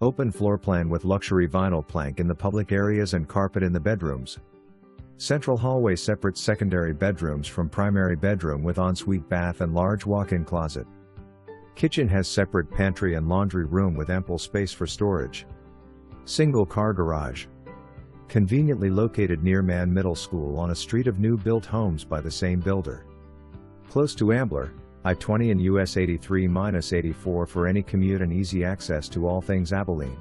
Open floor plan with luxury vinyl plank in the public areas and carpet in the bedrooms. Central hallway separates secondary bedrooms from primary bedroom with ensuite bath and large walk-in closet. Kitchen has separate pantry and laundry room with ample space for storage. Single car garage. Conveniently located near Mann Middle School on a street of new built homes by the same builder. Close to Ambler, I-20 and US 83-84 for any commute and easy access to all things Abilene.